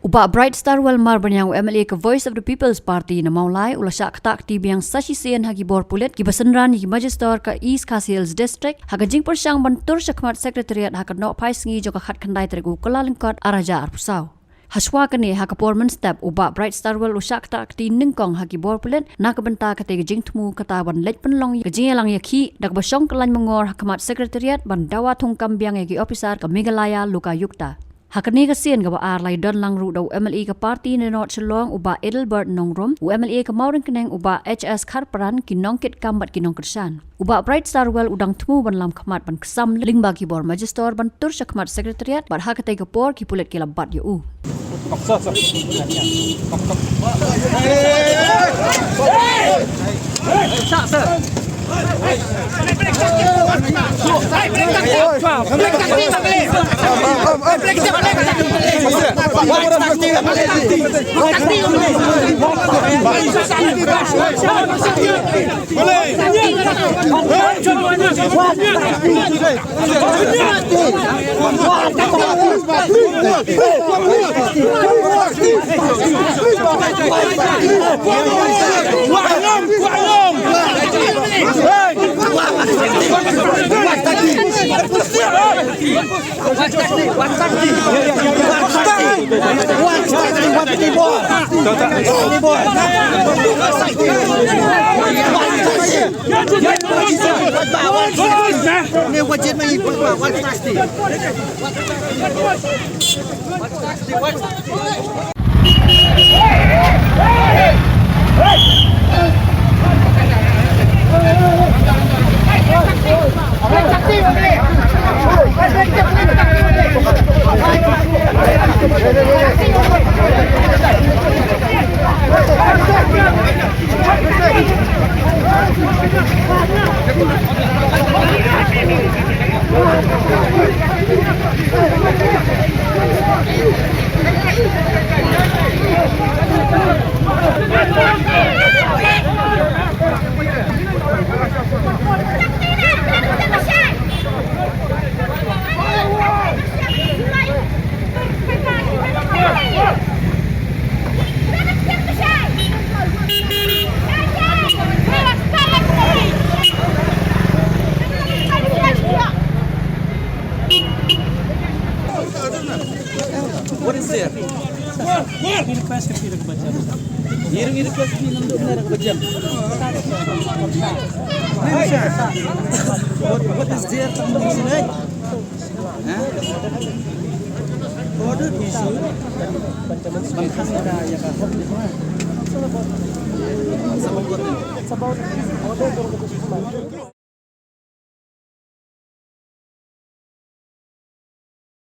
Uba Bright Star Walmar banyang MLA ke Voice of the People's Party na Mawlai ulasak Ktah Biang sasisian hagi bor Pulit ki basenran ki Magister ke East Khas Hills District hagajing persyang bentur syakmat Secretariat hakanok pai sengi joka khat khandai tergu kala lengkot araja arpusau. Haswa kene hakaporman step uba Bright Star Well usak Ktah ningkong hagi bor Pulit na kebenta kate gajing temu katawan lej penlong gajing elang yaki dak basyong kelan mengor hakamat Secretariat bandawa thungkam Biang yaki officer ke Meghalaya luka yukta. Hakani kasian ke Ailad don lang ru dau MLA ke parti ne not Shillong uba Edelbert nongrom MLA ke Maurin keneng uba HS Kharparan kinongkit kambat kinongkersan uba Bright Star Well udang temu ban lam khamat ban kesam ling bagi bor Magister ban tur syakmat Secretariat bar hakate ke por ki Pulit ke labat yu What is there? Request kita baca. Ini request ni untuk benar baca. What is there from the sini? Order issue dan bancaman ada yang kahok di mana? Sebab order